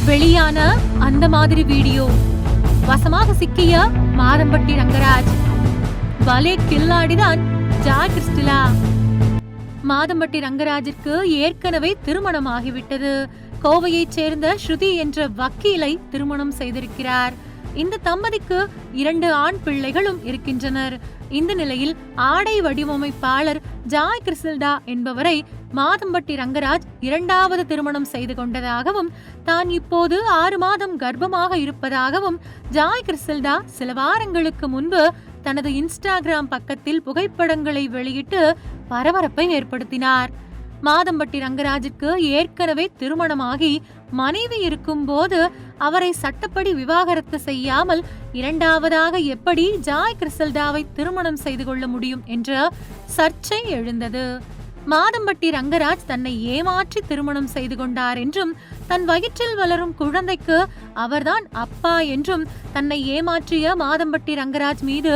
வெளியான அந்த மாதிரி வீடியோ வசமாக சிக்கிய மாதம்பட்டி ரங்கராஜ். பலே கில்லாடிதான் ஜாய் கிறிஸ்டிலா. மாதம்பட்டி ரங்கராஜிற்கு ஏற்கனவே திருமணம் ஆகிவிட்டது. கோவையைச் சேர்ந்த ஸ்ருதி என்ற வக்கீலை திருமணம் செய்திருக்கிறார். இந்த தம்பதிக்கு 2 ஆண் பிள்ளைகளும் இருக்கின்றனர். இந்த நிலையில் ஆடை வடிவமைப்பாளர் ஜாய் கிறிஸ்டில்டா என்பவரை மாதம்பட்டி ரங்கராஜ் 2வது திருமணம் செய்து கொண்டதாகவும் தான் இப்போது 6 மாதம் கர்ப்பமாக இருப்பதாகவும் ஜாய் கிறிஸ்டில்டா சில வாரங்களுக்கு முன்பு தனது இன்ஸ்டாகிராம் பக்கத்தில் புகைப்படங்களை வெளியிட்டு பரபரப்பை ஏற்படுத்தினார். மாதம்பட்டி ரங்கராஜுக்கு ஏற்கனவே திருமணமாகி மனைவி இருக்கும் போது அவரை சட்டப்படி விவாகரத்து செய்யாமல் 2வதாக எப்படி ஜாய் கிறிஸ்டில்டாவை திருமணம் செய்து கொள்ள முடியும் என்ற சர்ச்சை எழுந்தது. மாதம்பட்டி ரங்கராஜ் தன்னை ஏமாற்றி திருமணம் செய்து கொண்டார் என்றும் தன் வயிற்றில் வளரும் குழந்தைக்கு அவர்தான் அப்பா என்றும் தன்னை ஏமாற்றிய மாதம்பட்டி ரங்கராஜ் மீது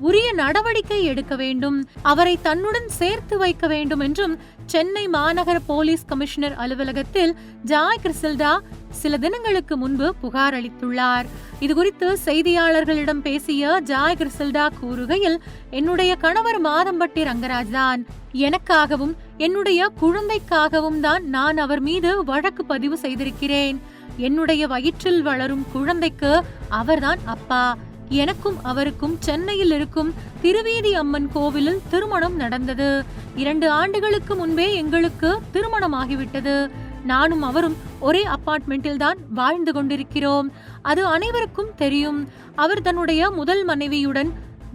உரிய நடவடிக்கை எடுக்க வேண்டும், அவரை தன்னுடன் சேர்த்து வைக்க வேண்டும் என்றும் சென்னை மாநகர போலீஸ் கமிஷனர் அலுவலகத்தில் ஜாய் கிறிஸ்டில்டா சில தினங்களுக்கு முன்பு புகார் அளித்துள்ளார். இதுகுறித்து செய்தியாளர்களிடம் பேசிய ஜாய் கிறிஸ்டில்டா கூறுகையில், என்னுடைய கணவர் மாதம்பட்டி ரங்கராஜ் தான். எனக்காகவும் என்னுடைய குழந்தைக்காகவும் தான் நான் அவர் மீது வழக்கு பதிவு செய்திருக்கிறேன். என்னுடைய வயிற்றில் வளரும் குழந்தைக்கு அவர்தான் அப்பா. எனக்கும் அவருக்கும் சென்னையில் இருக்கும் திருவேதி அம்மன் கோவிலில் திருமணம் நடந்தது. 2 ஆண்டுகளுக்கு முன்பே எங்களுக்கு திருமணம் ஆகிவிட்டது. நானும் அவரும் ஒரே அபார்ட்மெண்டில் தான் வாழ்ந்து கொண்டிருக்கிறோம். அது அனைவருக்கும் தெரியும். அவர் தன்னுடைய முதல் மனைவியுடன்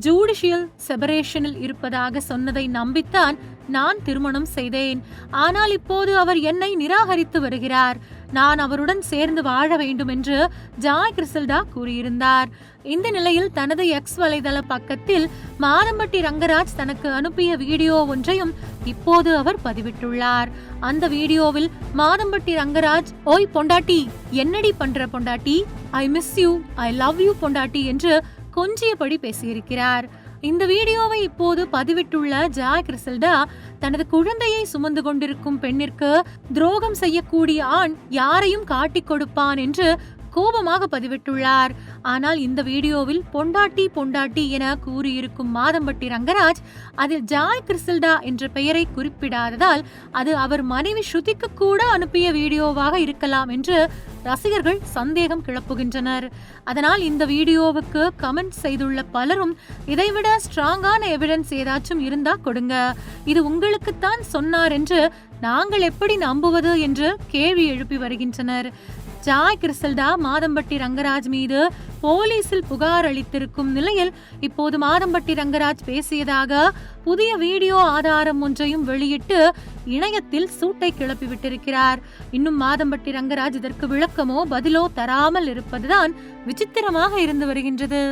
ஜுடிஷியல் செபரேஷனில் இருப்பதாக சொன்னதை நம்பித்தான் நான் திருமணம் செய்தேன். ஆனால் இப்போது அவர் என்னை நிராகரித்து வருகிறார். நான் அவருடன் சேர்ந்து வாழ வேண்டும் என்று ஜாய் கிறிஸ்டில்டா கூறியிருந்தார். இந்த நிலையில் தனது எக்ஸ் வலைதள பக்கத்தில் மாதம்பட்டி ரங்கராஜ் தனக்கு அனுப்பிய வீடியோ ஒன்றையும் இப்போது அவர் பதிவிட்டுள்ளார். அந்த வீடியோவில் மாதம்பட்டி ரங்கராஜ், ஓய் பொண்டாட்டி, என்னடி பண்ற பொண்டாட்டி, I miss you, I love you பொண்டாட்டி என்று கொஞ்சியபடி பேசியிருக்கிறார். இந்த வீடியோவை இப்போது பதிவிட்டுள்ள ஜாய் கிறிஸ்டில்டா, தனது குழந்தையை சுமந்து கொண்டிருக்கும் பெண்ணிற்கு துரோகம் செய்யக்கூடிய ஆண் யாரையும் காட்டிக் கொடுப்பான் என்று கோபமாக பதிவிட்டுள்ளார். ஆனால் இந்த வீடியோவில் பொண்டாட்டி பொண்டாட்டி என கூறியிருக்கும் மாதம்பட்டி ரங்கராஜ் அதில் ஜாய் கிறிஸ்டில்டா என்ற பெயரை குறிப்பிடாததால் அது அவர் மனைவி ஸ்ருதிக்கு கூட அனுப்பிய வீடியோவாக இருக்கலாம் என்று ரசிகர்கள் சந்தேகம் கிளப்புகின்றனர். அதனால் இந்த வீடியோவுக்கு கமெண்ட் செய்துள்ள பலரும், இதைவிட ஸ்ட்ராங்கான எவிடன்ஸ் ஏதாச்சும் இருந்தா கொடுங்க, இது உங்களுக்குத்தான் சொன்னார் என்று நாங்கள் எப்படி நம்புவது என்று கேள்வி எழுப்பி வருகின்றனர். ஜாய் கிறிஸ்டில்டா மாதம்பட்டி ரங்கராஜ் மீது போலீசில் புகார் அளித்திருக்கும் நிலையில் இப்போது மாதம்பட்டி ரங்கராஜ் பேசியதாக புதிய வீடியோ ஆதாரம் ஒன்றையும் வெளியிட்டு இணையத்தில் சூட்டை கிளப்பி விட்டிருக்கிறார். இன்னும் மாதம்பட்டி ரங்கராஜ் இதற்கு விளக்கமோ பதிலோ தராமல் இருப்பதுதான் விசித்திரமாக இருந்து வருகின்றது.